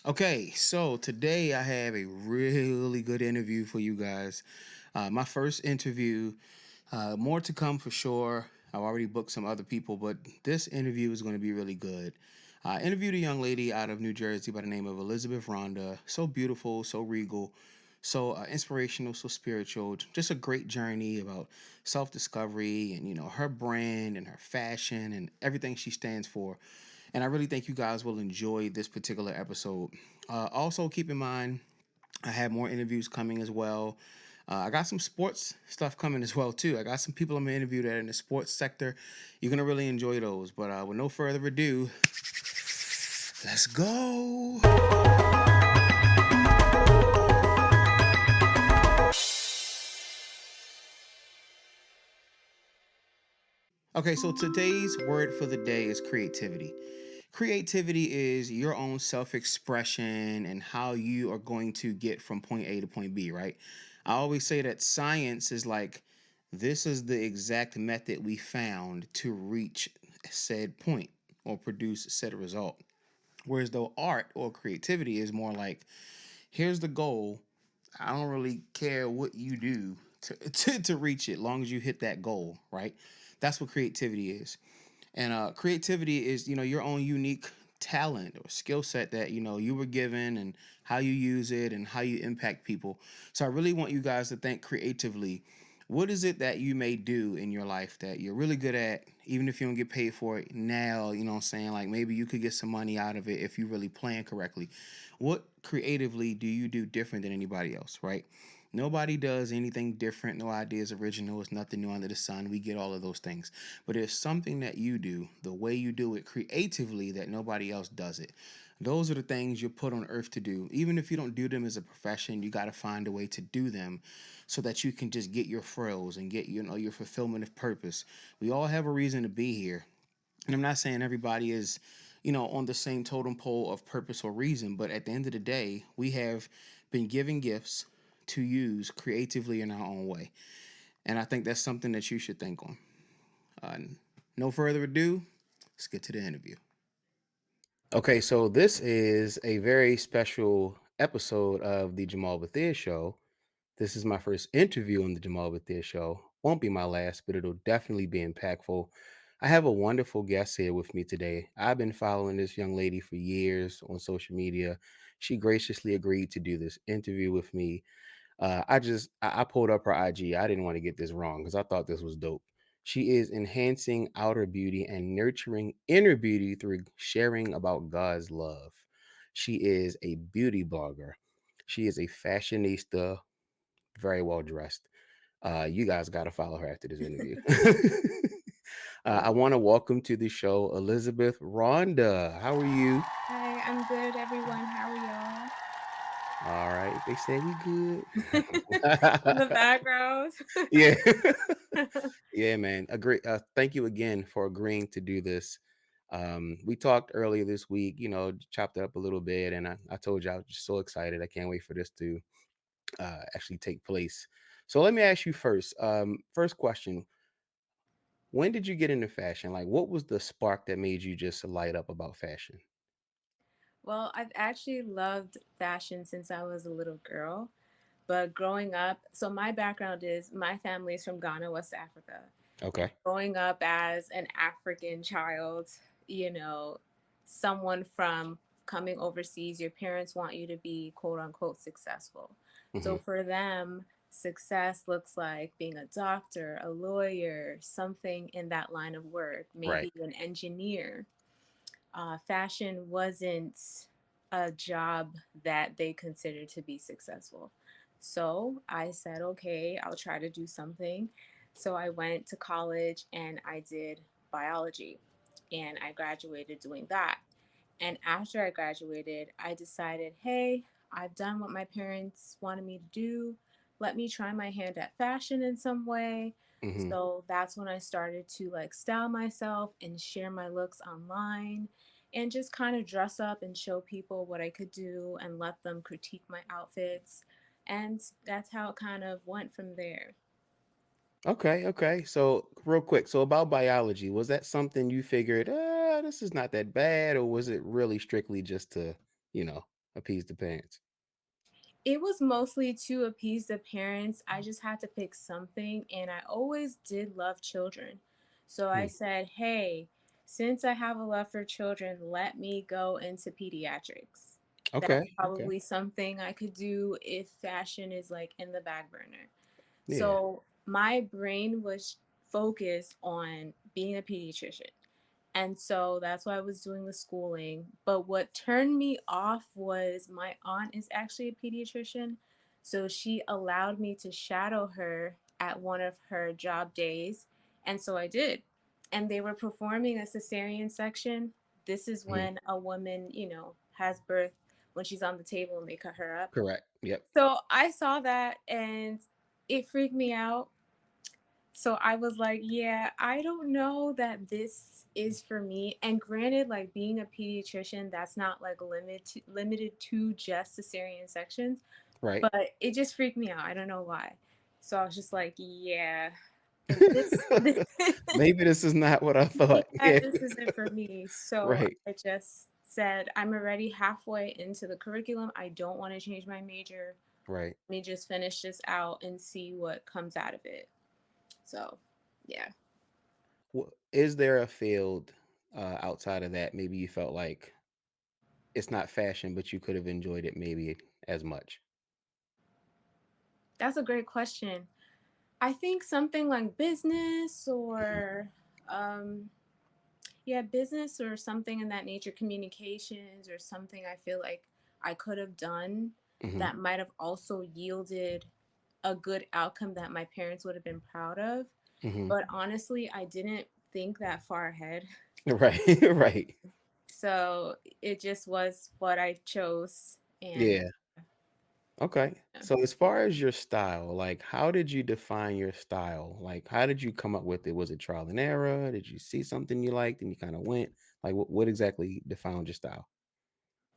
Okay, so today I have a really good interview for you guys. My first interview, more to come for sure. I've already booked some other people, but this interview is going to be really good. I interviewed a young lady out of New Jersey by the name of Elizabeth Rhonda. So beautiful, so regal, so inspirational, so spiritual. Just a great journey about self discovery and, her brand and her fashion and everything she stands for. And I really think you guys will enjoy this particular episode. Also, keep in mind, I have more interviews coming as well. I got some sports stuff coming as well too. I got some people I'm gonna interview that are in the sports sector. You're gonna really enjoy those. But with no further ado, let's go. Okay, so today's word for the day is creativity. Creativity is your own self expression and how you are going to get from point A to point B, right? I always say that science is like this is the exact method we found to reach said point or produce said result. Whereas though art or creativity is more like here's the goal. I don't really care what you do to reach it, long as you hit that goal, right? That's what creativity is. And creativity is, your own unique talent or skill set that, you were given and how you use it and how you impact people. So I really want you guys to think creatively. What is it that you may do in your life that you're really good at, even if you don't get paid for it now? You know what I'm saying? Like maybe you could get some money out of it if you really plan correctly. What creatively do you do different than anybody else, right? Nobody does anything different. No idea is original. It's nothing new under the sun. We get all of those things. But there's something that you do, the way you do it creatively, that nobody else does it. Those are the things you're put on earth to do. Even if you don't do them as a profession, you got to find a way to do them so that you can just get your frills and get, your fulfillment of purpose. We all have a reason to be here. And I'm not saying everybody is, on the same totem pole of purpose or reason, but at the end of the day, we have been given gifts to use creatively in our own way. And I think that's something that you should think on. Uh, no further ado, let's get to the interview. Okay, so this is a very special episode of the Jamaal Bethea Show. This is my first interview on the Jamaal Bethea Show. Won't be my last, but it'll definitely be impactful. I have a wonderful guest here with me today. I've been following this young lady for years on social media. She graciously agreed to do this interview with me. I pulled up her IG. I didn't want to get this wrong because I thought this was dope. She is enhancing outer beauty and nurturing inner beauty through sharing about God's love. She is a beauty blogger. She is a fashionista, very well dressed. You guys got to follow her after this interview. I want to welcome to the show Elizabeth Rhonda. How are you? Hi, I'm good, everyone. How are y'all? All right, they say we good. In the background. Yeah. Yeah, man. Agree. Thank you again for agreeing to do this. We talked earlier this week, chopped it up a little bit, and I told you I was just so excited. I can't wait for this to actually take place. So let me ask you first. First question: when did you get into fashion? Like, what was the spark that made you just light up about fashion? Well, I've actually loved fashion since I was a little girl. But growing up, so my background is my family is from Ghana, West Africa. Okay. Growing up as an African child, you know, someone from coming overseas, your parents want you to be quote unquote successful. Hmm. So for them, success looks like being a doctor, a lawyer, something in that line of work, Right. maybe an engineer. Fashion wasn't a job that they considered to be successful. So I said, okay, I'll try to do something. So I went to college and I did biology and I graduated doing that. And after I graduated, I decided, hey, I've done what my parents wanted me to do. Let me try my hand at fashion in some way. Hmm. So that's when I started to like style myself and share my looks online and just kind of dress up and show people what I could do and let them critique my outfits. And that's how it kind of went from there. Okay. Okay. So real quick, so about biology, was that something you figured, this is not that bad, or was it really strictly just to, you know? appease the parents? It was mostly to appease the parents. I just had to pick something, and I always did love children. So I Hmm. said, hey, since I have a love for children, let me go into pediatrics. That's Okay. Okay. probably something I could do if fashion is like in the back burner. Yeah. So my brain was focused on being a pediatrician. And so that's why I was doing the schooling. But what turned me off was my aunt is actually a pediatrician. So she allowed me to shadow her at one of her job days. And so I did. And they were performing a cesarean section. This is Mhm. when a woman, has birth when she's on the table and they cut her up. Correct. Yep. So I saw that and it freaked me out. So I was like, yeah, I don't know that this is for me. And granted, like being a pediatrician, that's not like limited to just cesarean sections, Right. but it just freaked me out. I don't know why. So I was just like, yeah, this, Maybe this is not what I thought. yeah, Yeah. this isn't for me. So Right. I just said, I'm already halfway into the curriculum. I don't want to change my major. Right. Let me just finish this out and see what comes out of it. So, yeah. Is there a field outside of that? Maybe you felt like it's not fashion, but you could have enjoyed it maybe as much. That's a great question. I think something like business or, um, yeah, business or something in that nature, communications or something I feel like I could have done Hmm. that might have also yielded a good outcome that my parents would have been proud of. Hmm. But honestly, I didn't think that far ahead. Right. Right. So it just was what I chose. And Yeah. Okay. So as far as your style, like how did you define your style? Like how did you come up with it? Was it trial and error? Did you see something you liked and you kind of went? Like what exactly defined your style?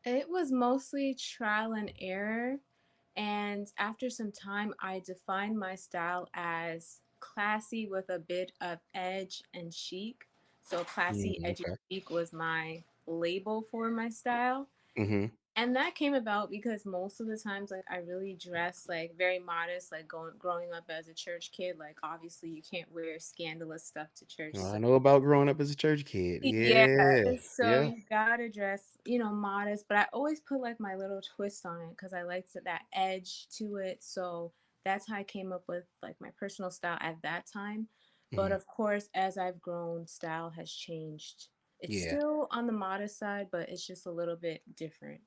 it was mostly trial and error. And after some time, I defined my style as classy with a bit of edge and chic. So, classy, edgy, Okay. chic was my label for my style. Hmm. And that came about because most of the times, like, I really dress like very modest, like growing up as a church kid. Like, obviously, you can't wear scandalous stuff to church. Well, So I know about growing up as a church kid. yeah, Yeah. so Yeah. you gotta dress, modest, but I always put like my little twist on it because I liked that edge to it. So that's how I came up with like my personal style at that time. But Hmm. of course, as I've grown, style has changed. It's Yeah. still on the modest side, but it's just a little bit different.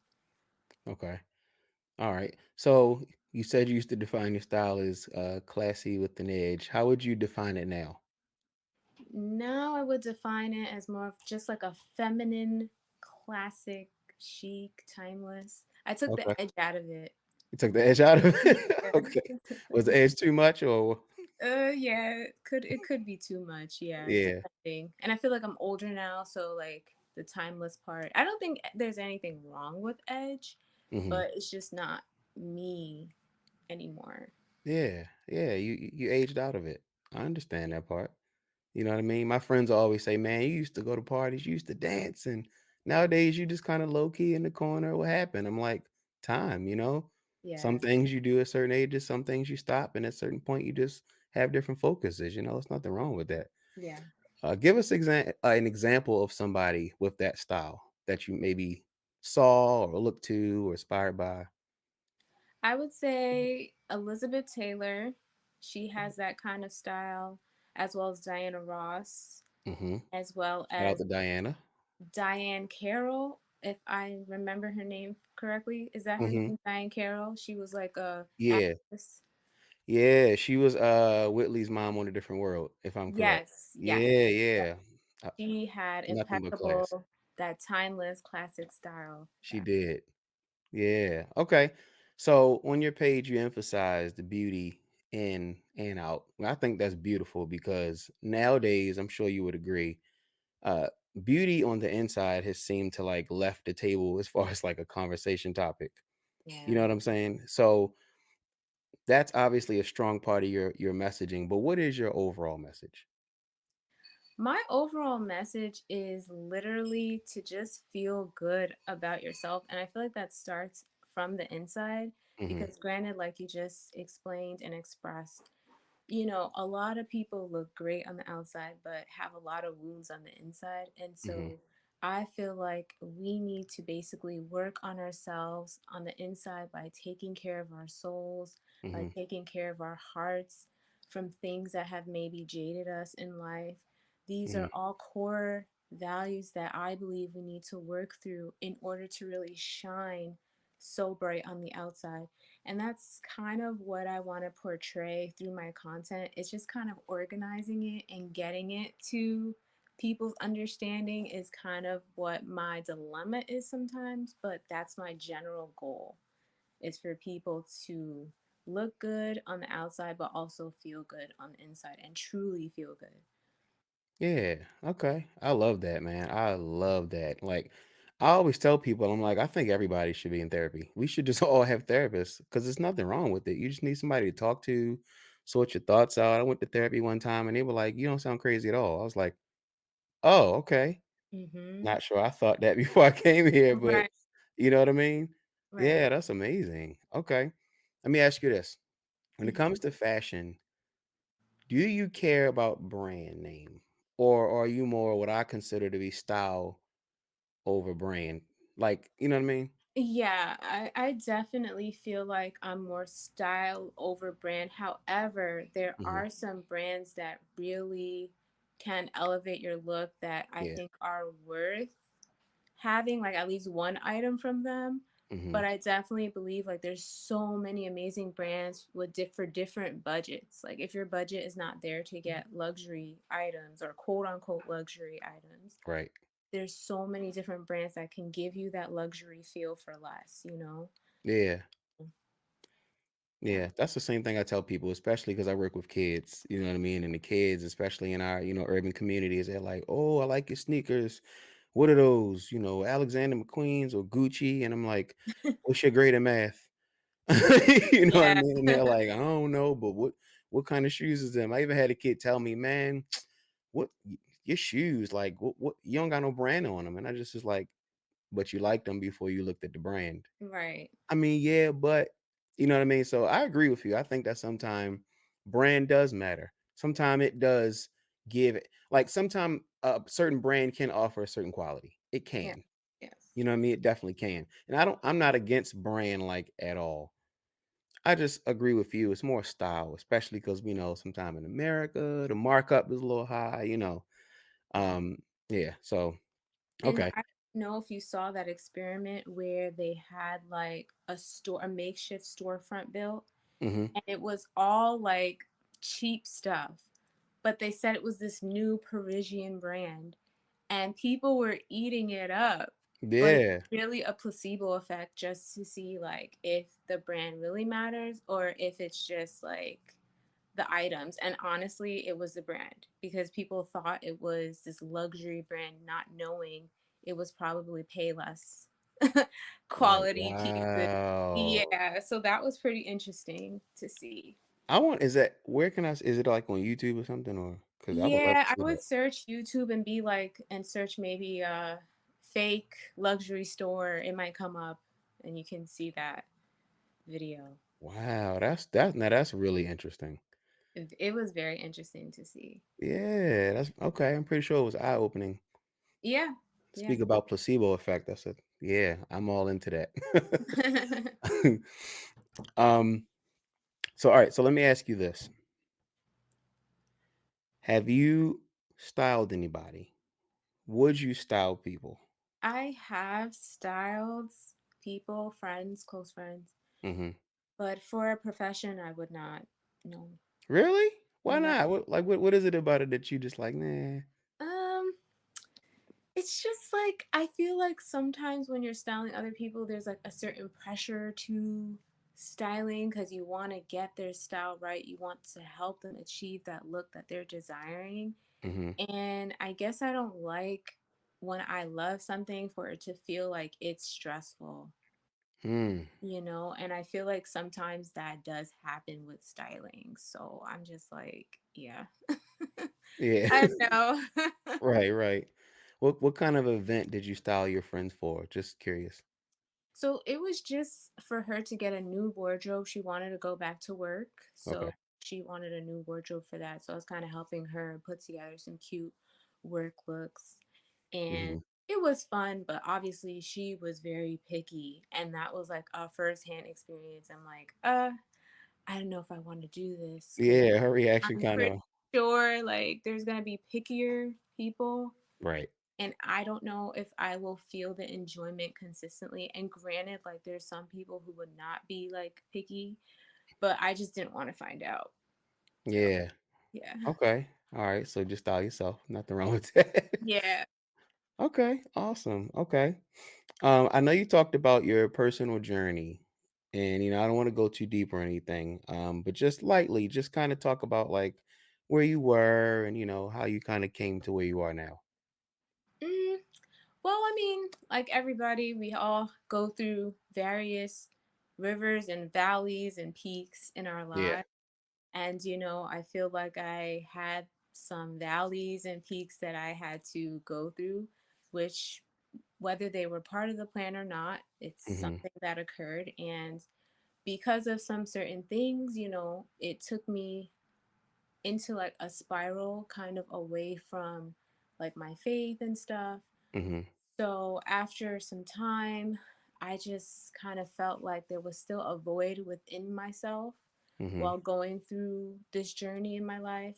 Okay. All right. So you said you used to define your style as classy with an edge. How would you define it now? Now I would define it as more of just like a feminine, classic, chic, timeless. I took the Okay. edge out of it. You took the edge out of it. Okay. Was the Yeah. edge too much or Yeah, it could be too much, yeah, yeah. depending. And I feel like I'm older now, so like the timeless part. I don't think there's anything wrong with Edge, Hmm. but it's just not me anymore. Yeah. Yeah. You aged out of it. I understand that part. You know what I mean? My friends always say, "Man, you used to go to parties, you used to dance, and nowadays you just kind of low key in the corner. What happened?" I'm like, "Time, you know. Some Yeah, things you do at certain ages, some things you stop, and at a certain point you just have different focuses. You know, there's nothing wrong with that." yeah. Give us an example of somebody with that style that you maybe saw or looked to or inspired by. I would say Elizabeth Taylor, she has that kind of style, as well as Diana Ross, Hmm. as well Shout out as to Diana. Diane Carroll, if I remember her name correctly. Is that her Hmm. name? Diane Carroll. She was like a Yeah, actress. yeah, she was Whitley's mom on A Different World, if I'm correct. Yes, yes. Yeah, Yes. yeah. Uh, She had Nothing but class. impeccable, that timeless classic style. She Yeah. did. Yeah. Okay. So on your page, you emphasize the beauty in and out. Well, I think that's beautiful because nowadays, I'm sure you would agree, uh, beauty on the inside has seemed to like left the table as far as like a conversation topic. You know Yeah. what I'm saying? So that's obviously a strong part of your messaging. But what is your overall message? My overall message is literally to just feel good about yourself. And I feel like that starts from the inside Mhm. because, granted, like you just explained and expressed, you know, a lot of people look great on the outside, but have a lot of wounds on the inside. And Mhm. so I feel like we need to basically work on ourselves on the inside by taking care of our souls, by Mhm. taking care of our hearts from things that have maybe jaded us in life. These Mhm. are all core values that I believe we need to work through in order to really shine so bright on the outside. And that's kind of what I want to portray through my content. It's just kind of organizing it and getting it to people's understanding is kind of what my dilemma is sometimes, but that's my general goal is for people to look good on the outside but also feel good on the inside and truly feel good. Yeah. Okay. I love that, man. I love that. Like, I always tell people, I'm like, I think everybody should be in therapy. We should just all have therapists because there's nothing wrong with it. You just need somebody to talk to, sort your thoughts out. I went to therapy one time and they were like, "You don't sound crazy at all." I was like, "Oh, okay." Mhm. Not sure I thought that before I came here, but Right, you know what I mean? right. Yeah, that's amazing. Okay. Let me ask you this. When it comes Mhm. to fashion, do you care about brand name? Or are you more what I consider to be style over brand? Like, you know what I mean? Yeah, I definitely feel like I'm more style over brand. However, there Mhm. are some brands that really can elevate your look that I Yeah. think are worth having like at least one item from them. Mhm. But I definitely believe like there's so many amazing brands with for different budgets. Like if your budget is not there to get luxury items or quote unquote luxury items, Right. there's so many different brands that can give you that luxury feel for less, you know? Yeah. Yeah. Yeah. That's the same thing I tell people, especially because I work with kids. You know what I mean? And the kids, especially in our, urban communities, they're like, "Oh, I like your sneakers. What are those? Alexander McQueen's or Gucci?" And I'm like, "What's your grade in math?" You know what I Yeah. mean? And they're like, "I don't know, but what kind of shoes is them?" I even had a kid tell me, "Man, your shoes, like what you don't got no brand on them." And I just was like, "But you liked them before you looked at the brand." Right. I mean, yeah, but you know what I mean? So I agree with you. I think that sometimes brand does matter. Sometimes it does give it like sometimes a certain brand can offer a certain quality. It Yeah. can. Yes. You know what I mean? It definitely can. And I'm not against brand like at all. I just agree with you. It's more style, especially because we know sometime in America the markup is a little high. Yeah. Um, yeah. So And okay. I don't know if you saw that experiment where they had like a makeshift storefront built, Hmm. and it was all like cheap stuff, but they said it was this new Parisian brand, and people were eating it up. But it's Yeah. really a placebo effect just to see like if the brand really matters or if it's just like the items. And honestly, it was the brand because people thought it was this luxury brand, not knowing it was probably pay less Like, quality pieces. wow. Yeah, so that was pretty interesting to see. I want is that where can is it like on YouTube or something or because I would love Yeah, to I see that. would search YouTube and be like, and search maybe a fake luxury store. It might come up and you can see that video. Wow, that's really interesting. It was very interesting to see. Yeah, that's okay. I'm pretty sure it was eye opening. Yeah, yeah. Speak about placebo effect. That's a yeah, I'm all into that. um, so all right, so let me ask you this. Have you styled anybody? Would you style people? I have styled people, friends, close friends, Hmm. but for a profession, I would not. No. Really? Why Right. not? What is it about it that you just like, nah? Um, it's just like I feel like sometimes when you're styling other people, there's like a certain pressure to styling because you want to get their style right. You want to help them achieve that look that they're desiring. Hmm. And I guess I don't like when I love something for it to feel like it's stressful, Hmm. you know? And I feel like sometimes that does happen with styling. So I'm just like, yeah. Yeah. I know. Right, right. What kind of event did you style your friends for? Just curious. So it was just for her to get a new wardrobe. She wanted to go back to work. Okay. So she wanted a new wardrobe for that. So I was kind of helping her put together some cute work looks. And Mhm. it was fun, but obviously she was very picky. And that was like a firsthand experience. I'm like, I don't know if I want to do this because Yeah, her reaction I'm pretty kinda sure like there's gonna be pickier people, right. and I don't know if I will feel the enjoyment consistently. And granted, like there's some people who would not be like picky, but I just didn't want to find out. So Yeah. yeah. Okay. Alright, so just style yourself. Nothing wrong with that. Yeah. Okay, awesome. Okay. I know you talked about your personal journey, and I don't want to go too deep or anything, but just lightly, just kind of talk about like where you were and how you kind of came to where you are now. Mm, well, I mean, like everybody, we all go through various rivers and valleys and peaks in our Yeah. lives. And, I feel like I had some valleys and peaks that I had to go through, which, whether they were part of the plan or not, it's Mhm. something that occurred. And because of some certain things, it took me into like a spiral kind of away from like my faith and stuff. Mhm. So after some time, I just kind of felt like there was still a void within myself Mhm. while going through this journey in my life.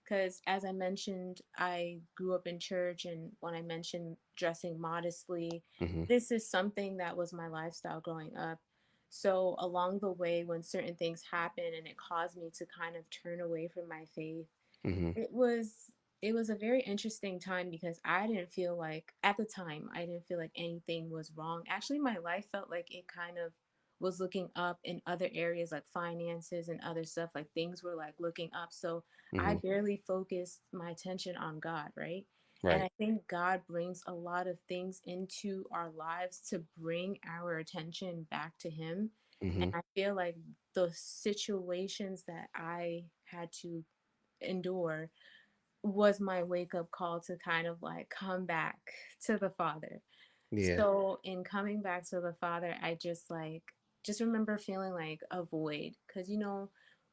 Because as I mentioned, I grew up in church, and when I mentioned dressing modestly, Mhm. this is something that was my lifestyle growing up. So along the way, when certain things happened and it caused me to kind of turn away from my faith, Mhm. it was it was a very interesting time because I didn't feel like at the time I didn't feel like anything was wrong. Actually, my life felt like it kind of was looking up in other areas like finances and other stuff, like things were like looking up. So I Mhm. barely focused my attention on God, right? And Right. I think God brings a lot of things into our lives to bring our attention back to Him. And Mhm. I feel like the situations that I had to endure was my wake up call to kind of like come back to the Father. Yeah. So in coming back to the Father, I just remember feeling like a void because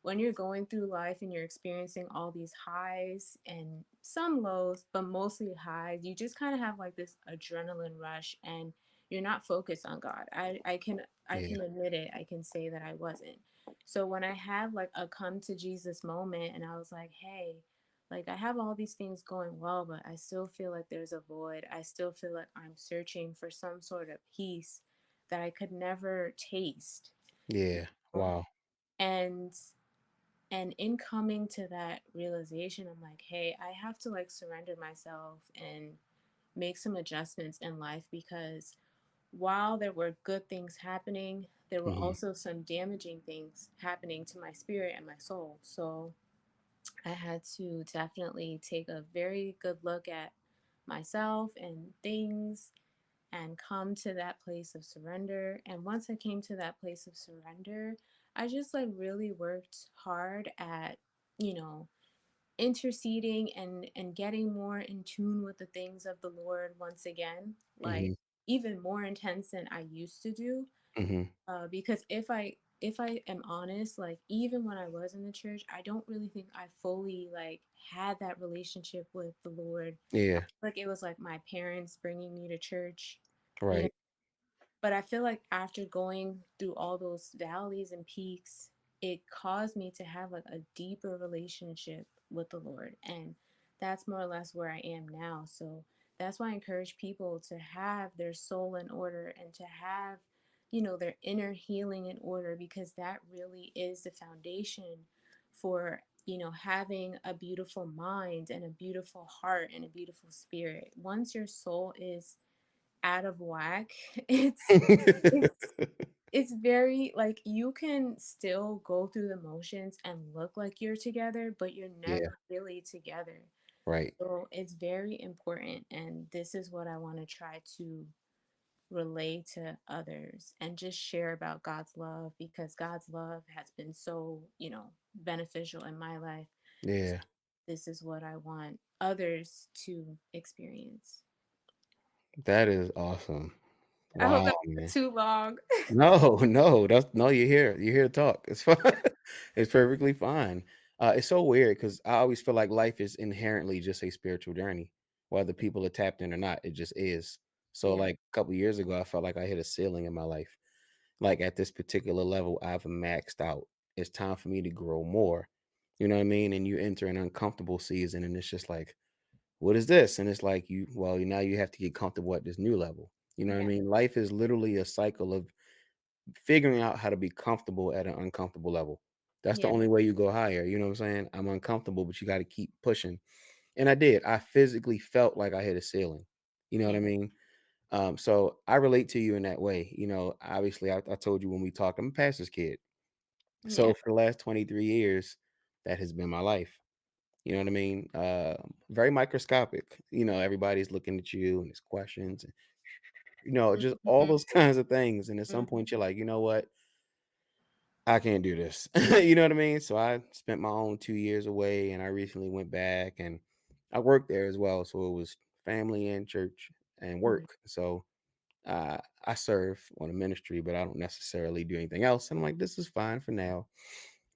when you're going through life and you're experiencing all these highs and some lows, but mostly highs, you just kind of have like this adrenaline rush and you're not focused on God. I can Yeah. admit it. I can say that I wasn't. So when I had like a come to Jesus moment and I was like, hey, like I have all these things going well, but I still feel like there's a void. I still feel like I'm searching for some sort of peace that I could never taste. Yeah. Um, Wow. And and in coming to that realization, I'm like, hey, I have to like surrender myself and make some adjustments in life because while there were good things happening, there were Mhm. also some damaging things happening to my spirit and my soul. So I had to definitely take a very good look at myself and things and come to that place of surrender. And once I came to that place of surrender, I just like really worked hard at, you know, interceding and getting more in tune with the things of the Lord once again, like Mhm. even more intense than I used to do. Mhm. Because if I am honest, like even when I was in the church, I don't really think I fully like had that relationship with the Lord. Yeah. Like it was like my parents bringing me to church, you know. Right. But I feel like after going through all those valleys and peaks, it caused me to have like a deeper relationship with the Lord. And that's more or less where I am now. So that's why I encourage people to have their soul in order and to have, their inner healing in order because that really is the foundation for, having a beautiful mind and a beautiful heart and a beautiful spirit. Once your soul is out of whack, it's it's very like you can still go through the motions and look like you're together, but you're Yeah. never really together. Right. So it's very important, and this is what I want to try to relay to others and just share about God's love because God's love has been so, beneficial in my life. Yeah. this is what I want others to experience. That is awesome. I hope Wow, that man. wasn't too long. No, no, that's no, you're here to talk. It's fine. It's perfectly fine. It's so weird because I always feel like life is inherently just a spiritual journey, whether people are tapped in or not. It just is. So, Yeah, like a couple years ago, I felt like I hit a ceiling in my life. Like at this particular level, I've maxed out. It's time for me to grow more. You know what I mean? And you enter an uncomfortable season, and it's just like, what is this? And it's like well, now you have to get comfortable at this new level. You know what I yeah, mean? Life is literally a cycle of figuring out how to be comfortable at an uncomfortable level. That's the yeah, only way you go higher. You know what I'm saying? I'm uncomfortable, but you got to keep pushing. And I did. I physically felt like I hit a ceiling. You know what yeah, I mean? So I relate to you in that way. You know, obviously, I told you when we talked, I'm a pastor's kid. yeah, So for the last 23 years, that has been my life. You know what I mean? Very microscopic. You know, everybody's looking at you and it's questions, and, just all mhm, those kinds of things. And at some mhm, point, you're like, you know what? I can't do this. You know what I mean? So I spent my own 2 years away and I recently went back and I worked there as well. So it was family and church and mhm. work. So uh, I serve on a ministry, but I don't necessarily do anything else. And I'm like, this is fine for now.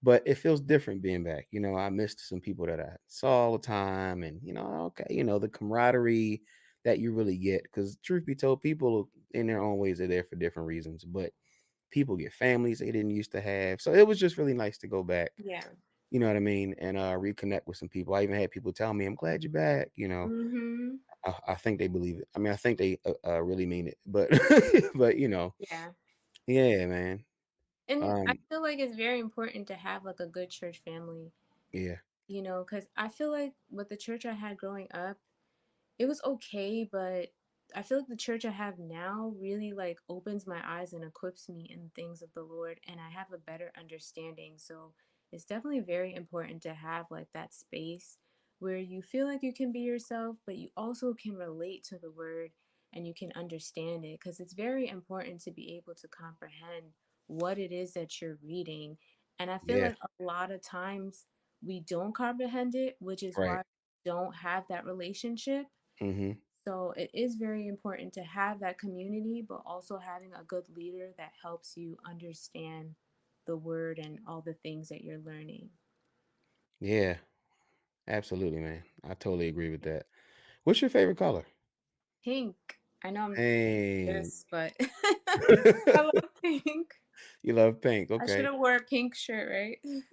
But it feels different being back. You know, I missed some people that I saw all the time and, okay, the camaraderie that you really get. Because truth be told, people in their own ways are there for different reasons. But people get families they didn't used to have. So it was just really nice to go back. Yeah. You know what I mean? And reconnect with some people. I even had people tell me, "I'm glad you're back." Mhm. I think they believe it. I mean, I think they really mean it. But but Yeah. yeah, man. And I Um, feel like it's very important to have like a good church family, yeah, because I feel like with the church I had growing up, it was okay, but I feel like the church I have now really like opens my eyes and equips me in things of the Lord, and I have a better understanding. So it's definitely very important to have like that space where you feel like you can be yourself, but you also can relate to the word and you can understand it, because it's very important to be able to comprehend what it is that you're reading. And I feel yeah, like a lot of times we don't comprehend it, which is right. why we don't have that relationship. Hmm. So it is very important to have that community, but also having a good leader that helps you understand the word and all the things that you're learning. Yeah, absolutely, man. I totally agree with that. What's your favorite color? Pink. I know I'm Hey, this, but I love pink. you love pink. I should Okay. have wore a pink shirt, right?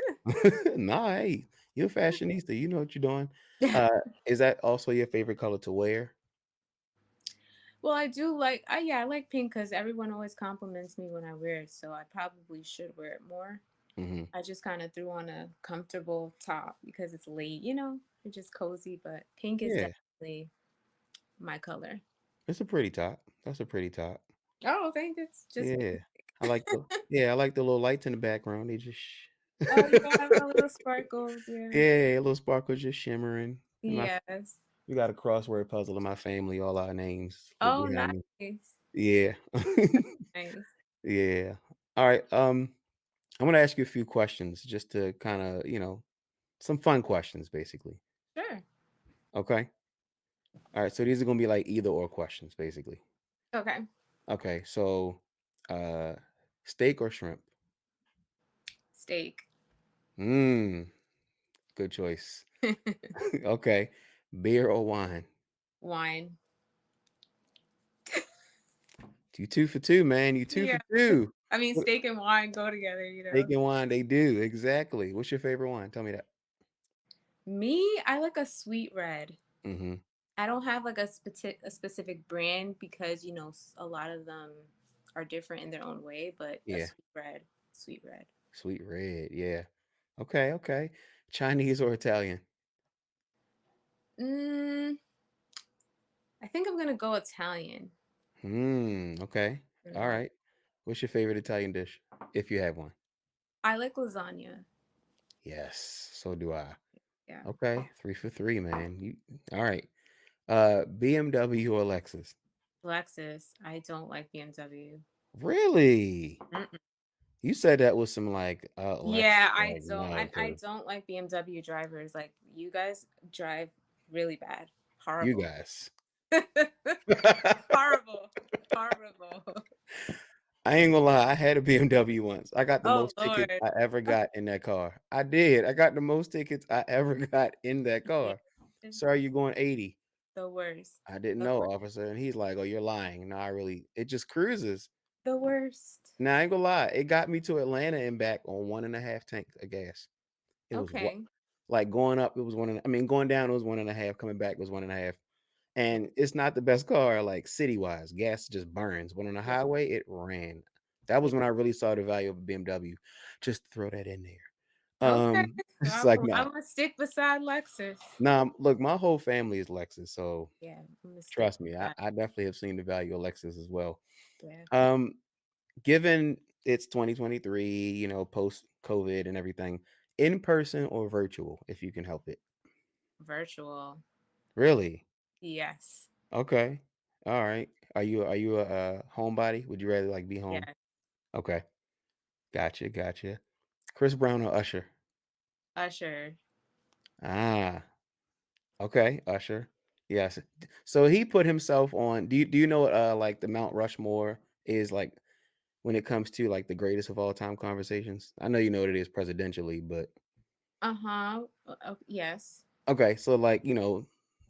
Nah, hey, you're a fashionista. You know what you're doing. Uh, is that also your favorite color to wear? Well, I do like, yeah, I like pink because everyone always compliments me when I wear it, so I probably should wear it more. Hmm. I just kind of threw on a comfortable top because it's late, it's just cozy, but pink is Yeah, definitely my color. it's a pretty top. That's a pretty top. Oh, thank you. It's just Yeah, basic. I like the little lights in the background. They just Oh, yeah, my little sparkles. Yeah. yeah, little sparkles just shimmering. And Yes. we got a crossword puzzle in my family. All our names look Oh, behind me. nice. Yeah, Nice. yeah. All right. I'm gonna ask you a few questions just to kind of some fun questions, basically. Sure. Okay. All right. So these are gonna be like either or questions, basically. Okay. Okay. So, uh, steak or shrimp? Steak. Mmm. Good choice. Okay. Beer or wine? Wine. You two for two, man. You two for Yeah. two. I mean, What- steak and wine go together. Steak and wine, they do exactly. What's your favorite wine? Tell me that. Me, I like a sweet red. Mm-hmm. I don't have like a specific brand because, a lot of them are different in their own way, but a Yeah. sweet red, sweet red. Sweet red. Yeah. Okay. Okay. Chinese or Italian? Mm, I think I'm gonna go Italian. Okay. All Mm, right. What's your favorite Italian dish, if you have one? I like lasagna. Yes. So do I. Yeah. Okay. 3 for 3, man. All right. BMW or Lexus? Lexus. I don't like BMW. Really? Mm-mm. You said that with some like, Lexus, Yeah, I like, don't. no, I because don't like BMW drivers. Like you guys drive really bad, you horrible, guys. horrible, horrible. I ain't gonna lie, I had a BMW once. I got the Oh most tickets Lord. I ever got in that car. I did. I got the most tickets I ever got in that Yeah, car. "Sir, you going 80." the worst. "I didn't The know, worst. officer." And he's like, "Oh, you're lying." "No, I really it just cruises." The worst. Now, I ain't gonna lie, it got me to Atlanta and back on 1.5 tank of gas. It was what Okay. like, going up, it was going down, it was 1.5, coming back was 1.5. And it's not the best car, like, city-wise, gas just burns, but on the Yeah. highway, it ran. That Yeah. was when I really saw the value of a BMW. Just throw that in there. Okay. It's like, I'm nah. gonna stick beside Lexus. Nah, look, my whole family is Lexus, so Yeah, I'm gonna stick trust me, I beside. I definitely have seen the value of Lexus as well. Yeah. Um, given it's 2023, post COVID and everything, in person or virtual, if you can help it? Virtual. Really? Yes. Okay. Alright. Are you a, homebody? Would you rather, like, be home? Yes. Okay. Gotcha, gotcha. Chris Brown or Usher? Usher. Ah, okay, Usher. Yes. So he put himself on do you know what, like, the Mount Rushmore is, like, when it comes to, like, the greatest of all time conversations? I know you know what it is presidentially, but Uh-huh. Yes. okay, so, like,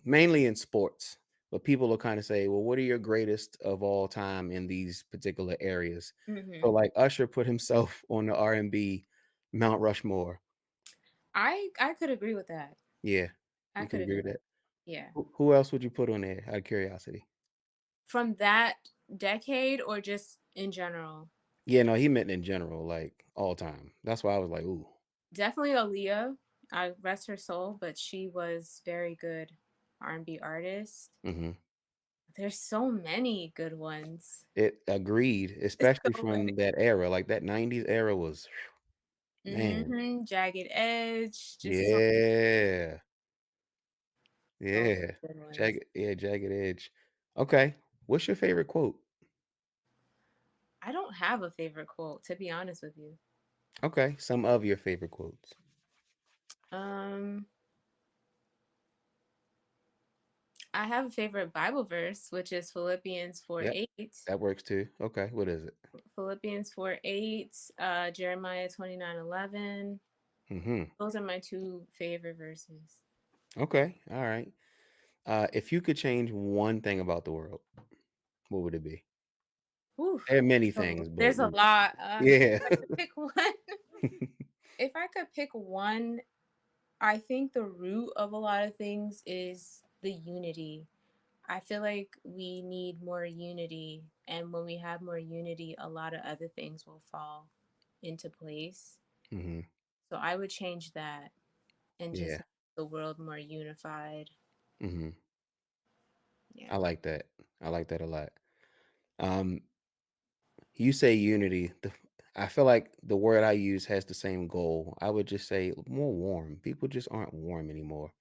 mainly in sports, but people will kinda say, "Well, what are your greatest of all time in these particular areas?" So, Mm-hmm. like, Usher put himself on the R&B Mount Rushmore. I could agree with that. Yeah, I you can could agree agree with with that? that. Yeah. Who else would you put on there, out of curiosity? From that decade or just in general? Yeah, no, he meant in general, like, all time. That's why I was like, "Ooh." Definitely Aaliyah. I rest her soul, but she was very good R&B artist. Mhm. There's so many good ones. It agreed, There's especially so many. from that era, like, that '90s era was man. Jagged Edge. Just so, Yeah. so many Yeah. good ones. Jagged Edge. Okay. What's your favorite quote? I don't have a favorite quote, to be honest with you. Okay, some of your favorite quotes. Um, I have a favorite Bible verse, which is Philippians 4 Yep, 8. that works too. Okay, what is it? Philippians 4 8, Jeremiah 29:11. Mhm. Those are my two favorite verses. Okay, alright. If you could change one thing about the world, what would it be? Whew. There are many So things, but there's a lot. yeah. If I could pick one, if I could pick one, I think the root of a lot of things is the unity. I feel like we need more unity, and when we have more unity, a lot of other things will fall into place. Mhm. So I would change that and just Yeah. make the world more unified. Mhm. Yeah. I like that. I like that a lot. Um, you say unity. I feel like the word I use has the same goal. I would just say more warm. People just aren't warm anymore.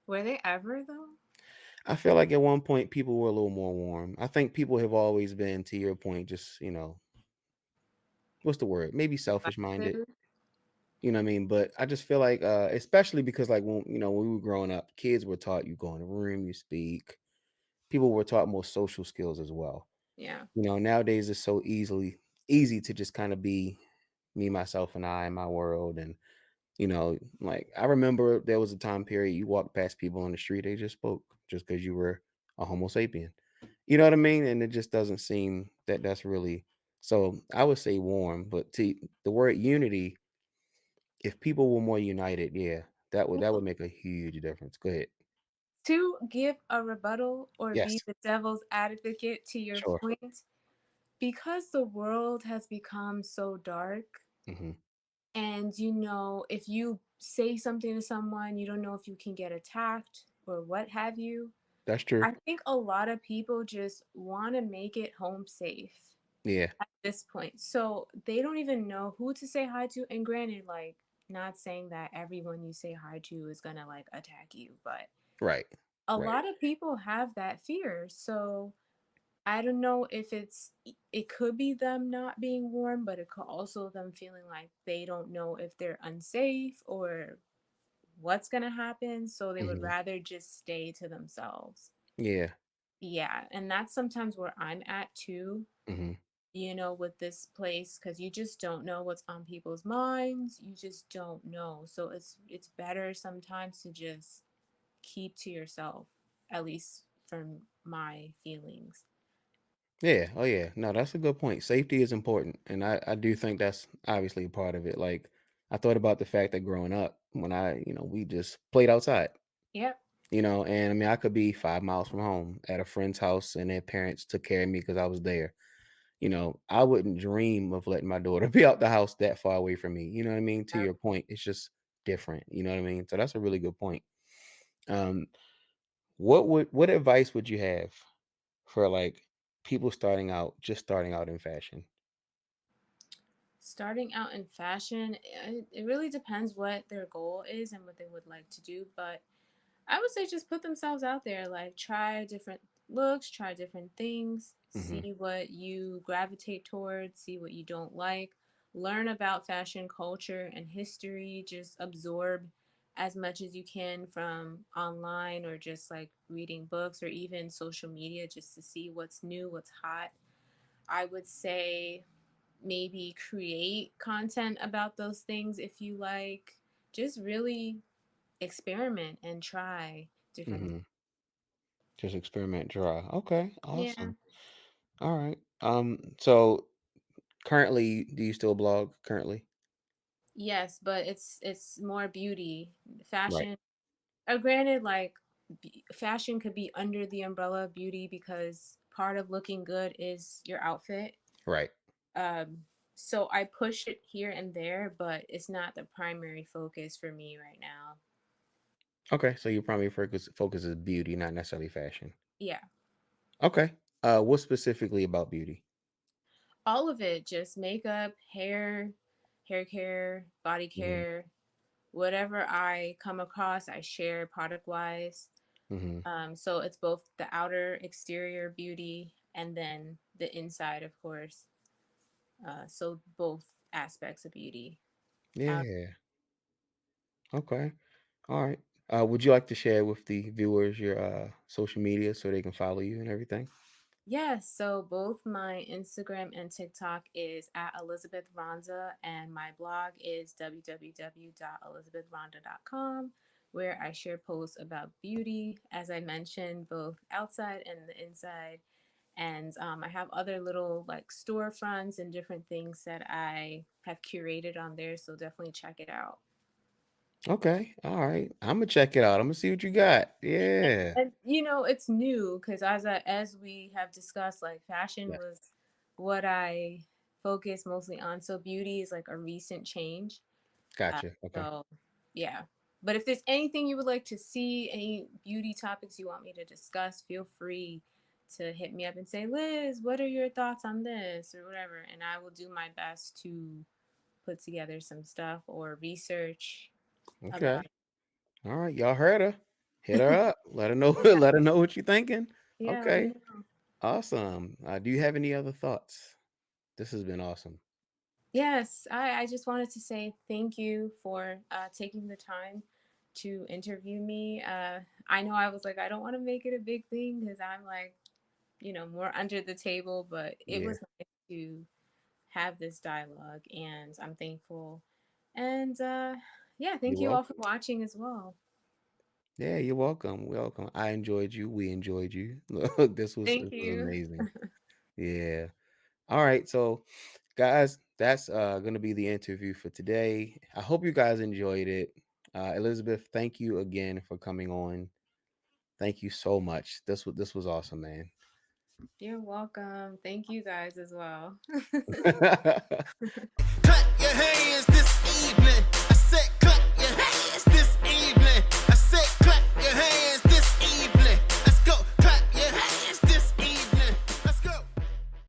Were they ever though? I feel like at one point people were a little more warm. I think people have always been, to your point, just, what's the word? Maybe selfish minded. Divisive? You know what I mean? But I just feel like, especially because, like, when we were growing up, kids were taught you go in a room, you speak. People were taught more social skills as well. Yeah. Nowadays it's so easy to just kind of be me, myself, and I in my world. And, like, I remember there was a time period you walked past people on the street, they just spoke just because you were a Homo sapien. You know what I mean? And it just doesn't seem that that's really so. I would say warm, but to the word unity, if people were more united, yeah, that would make a huge difference. Go ahead. To give a rebuttal or be Yes, the devil's advocate to your sure. point, because the world has become so dark, Hmm. and if you say something to someone, you don't know if you can get attacked or what have you. That's true. I think a lot of people just want to make it home safe Yeah, at this point. So they don't even know who to say hi to. And granted, like, not saying that everyone you say hi to is gonna like attack you, but right, a right. lot of people have that fear. So I don't know if it could be them not being warm, but it could also them feeling like they don't know if they're unsafe or what's going to happen, so they would Hmm. rather just stay to themselves. Yeah. Yeah, and that's sometimes where I'm at too, Hmm. with this place, cuz you just don't know what's on people's minds. You just don't know. So it's better sometimes to just keep to yourself, at least from my feelings. Yeah. Oh yeah. No, that's a good point. Safety is important, and I do think that's obviously a part of it. Like I thought about the fact that growing up, when we just played outside. Yep. And I mean, I could be 5 miles from home at a friend's house, and their parents took care of me because I was there. I wouldn't dream of letting my daughter be out the house that far away from me. You know what I mean? To Yep. your point, it's just different. You know what I mean? So that's a really good point. Um, what advice would you have for like people just starting out in fashion? Starting out in fashion, it really depends what their goal is and what they would like to do. But I would say just put themselves out there, like try different looks, try different things, Hmm. see what you gravitate towards, see what you don't like, learn about fashion culture and history, just absorb as much as you can from online or just like reading books or even social media just to see what's new, what's hot. I would say maybe create content about those things if you like. Just really experiment and try different things. Hmm. Just experiment, dry. Okay, Yeah. awesome. All right. So currently, do you still blog currently? Yes, but it's more beauty, Right. fashion. Granted, like fashion could be under the umbrella of beauty because part of looking good is your outfit. Right. Um, so I push it here and there, but it's not the primary focus for me right now. Okay. So your primary focus is beauty, not necessarily fashion. Yeah, Okay. What specifically about beauty? all of it, just makeup, hair care, body Hmm. care, whatever I come across, I share product wise. Hmm. So it's both the outer exterior beauty and then the inside, of course. So both aspects of beauty. Uh, Yeah. Okay. All right. Would you like to share with the viewers your social media so they can follow you and everything? yes, so both my Instagram and TikTok is at Elizabeth Rhonda, and my blog is www.elizabethrhonda.com, where I share posts about beauty, as I mentioned, both outside and the inside. And I have other little like storefronts and different things that I have curated on there, so definitely check it out. Okay. All right. I'm gonna check it out. I'm gonna see what you got. And, Yeah. and it's new because as we have discussed, like fashion Yes. was what I focus mostly on. So beauty is like a recent change. Uh, Gotcha. Okay. so yeah. But if there's anything you would like to see, any beauty topics you want me to discuss, feel free to hit me up and say, Liz, what are your thoughts on this or whatever, and I will do my best to put together some stuff or research Okay. about All right. Y'all heard her. Hit her it. up. Let her know. Yeah, Let her know what you're thinking. yeah. Let me Okay. know. Awesome. Do you have any other thoughts? This has been awesome. Yes, I just wanted to say thank you for taking the time to interview me. I know I was like, I don't want to make it a big thing because I'm like, more under the table, but it Yeah. was nice to have this dialogue and I'm thankful. And yeah, thank You're you all for welcome. watching as well. Yeah, you're welcome. Welcome. I enjoyed you. We enjoyed you. Look, Thank this was you. amazing. Yeah. All right. So, guys, that's gonna be the interview for today. I hope you guys enjoyed it. Elizabeth, thank you again for coming on. Thank you so much. This was awesome, man. You're welcome. Thank you guys as well. Cut your hands.